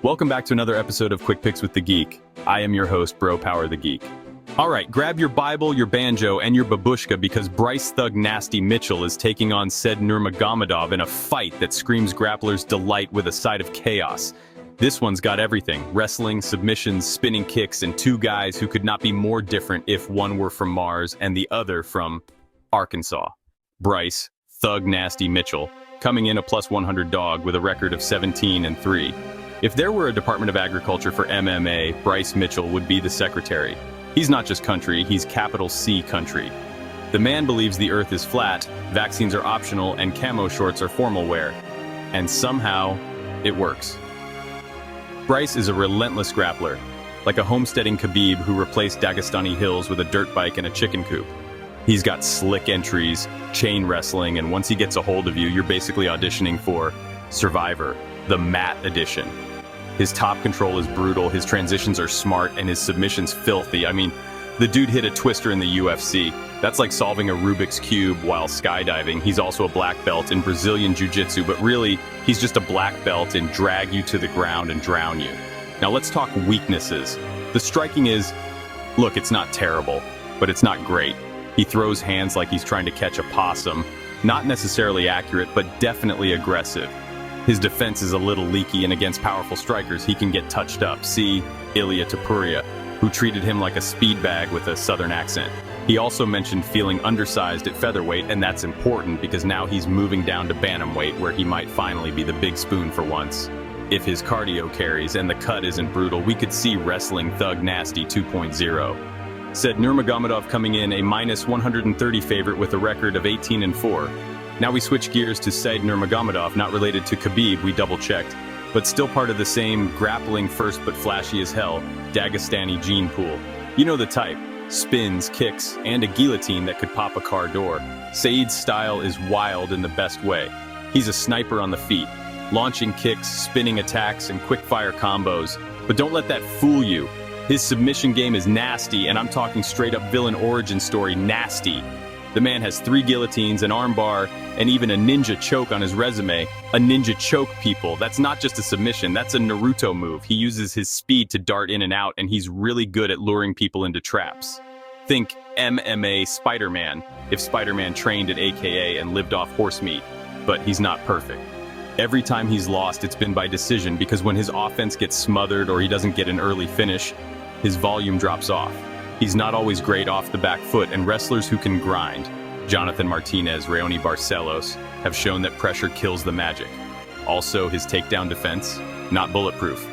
Welcome back to another episode of Quick Picks with the Geek. I am your host, Bro Power the Geek. Alright, grab your Bible, your banjo, and your babushka because Bryce Thug Nasty Mitchell is taking on said Nurmagomedov in a fight that screams grapplers' delight with a side of chaos. This one's got everything: wrestling, submissions, spinning kicks, and two guys who could not be more different if one were from Mars and the other from Arkansas. Bryce Thug Nasty Mitchell, coming in a plus 100 dog with a record of 17-3. If there were a Department of Agriculture for MMA, Bryce Mitchell would be the secretary. He's not just country, he's capital C country. The man believes the earth is flat, vaccines are optional, and camo shorts are formal wear. And somehow, it works. Bryce is a relentless grappler, like a homesteading Khabib who replaced Dagestani hills with a dirt bike and a chicken coop. He's got slick entries, chain wrestling, and once he gets a hold of you, you're basically auditioning for Survivor, the Mat edition. His top control is brutal, his transitions are smart, and his submissions filthy. I mean, the dude hit a twister in the UFC. That's like solving a Rubik's Cube while skydiving. He's also a black belt in Brazilian Jiu-Jitsu, but really, he's just a black belt in drag you to the ground and drown you. Now let's talk weaknesses. The striking is, look, it's not terrible, but it's not great. He throws hands like he's trying to catch a possum. Not necessarily accurate, but definitely aggressive. His defense is a little leaky, and against powerful strikers, he can get touched up. See Ilia Topuria, who treated him like a speed bag with a southern accent. He also mentioned feeling undersized at featherweight, and that's important because now he's moving down to bantamweight, where he might finally be the big spoon for once. If his cardio carries and the cut isn't brutal, we could see Wrestling Thug Nasty 2.0. Said Nurmagomedov coming in a minus 130 favorite with a record of 18-4. Now we switch gears to Said Nurmagomedov, not related to Khabib, we double-checked, but still part of the same grappling first but flashy as hell Dagestani gene pool. You know the type: spins, kicks, and a guillotine that could pop a car door. Said's style is wild in the best way. He's a sniper on the feet, launching kicks, spinning attacks, and quick-fire combos. But don't let that fool you. His submission game is nasty, and I'm talking straight-up villain origin story nasty. The man has 3 guillotines, an armbar, and even a ninja choke on his resume. A ninja choke, people. That's not just a submission, that's a Naruto move. He uses his speed to dart in and out, and he's really good at luring people into traps. Think MMA Spider-Man, if Spider-Man trained at AKA and lived off horse meat. But he's not perfect. Every time he's lost, it's been by decision, because when his offense gets smothered or he doesn't get an early finish, his volume drops off. He's not always great off the back foot, and wrestlers who can grind, Jonathan Martinez, Raoni Barcelos, have shown that pressure kills the magic. Also, his takedown defense, not bulletproof.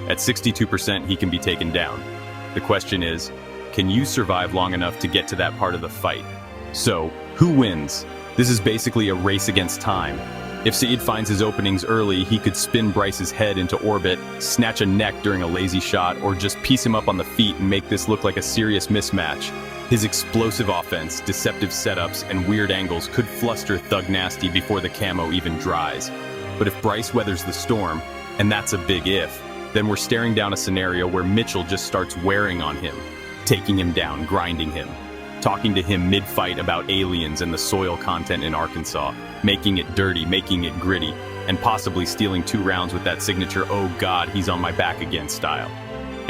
At 62%, he can be taken down. The question is, can you survive long enough to get to that part of the fight? So, who wins? This is basically a race against time. If Said finds his openings early, he could spin Bryce's head into orbit, snatch a neck during a lazy shot, or just piece him up on the feet and make this look like a serious mismatch. His explosive offense, deceptive setups, and weird angles could fluster Thug Nasty before the camo even dries. But if Bryce weathers the storm, and that's a big if, then we're staring down a scenario where Mitchell just starts wearing on him, taking him down, grinding him, talking to him mid-fight about aliens and the soil content in Arkansas, making it dirty, making it gritty, and possibly stealing 2 rounds with that signature "oh god, he's on my back again" style.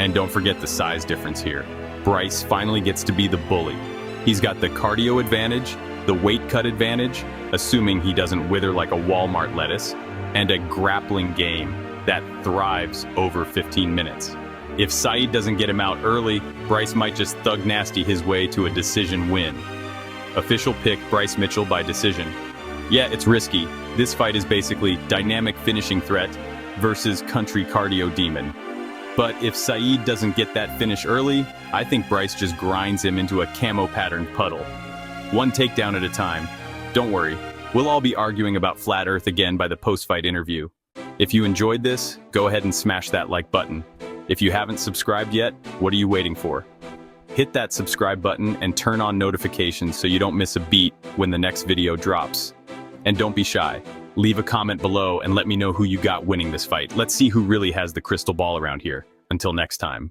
And don't forget the size difference here. Bryce finally gets to be the bully. He's got the cardio advantage, the weight cut advantage, assuming he doesn't wither like a Walmart lettuce, and a grappling game that thrives over 15 minutes. If Said doesn't get him out early, Bryce might just Thug Nasty his way to a decision win. Official pick Bryce Mitchell by decision. Yeah, it's risky. This fight is basically dynamic finishing threat versus country cardio demon. But if Said doesn't get that finish early, I think Bryce just grinds him into a camo-patterned puddle. One takedown at a time. Don't worry, we'll all be arguing about flat earth again by the post-fight interview. If you enjoyed this, go ahead and smash that like button. If you haven't subscribed yet, what are you waiting for? Hit that subscribe button and turn on notifications so you don't miss a beat when the next video drops. And don't be shy. Leave a comment below and let me know who you got winning this fight. Let's see who really has the crystal ball around here. Until next time.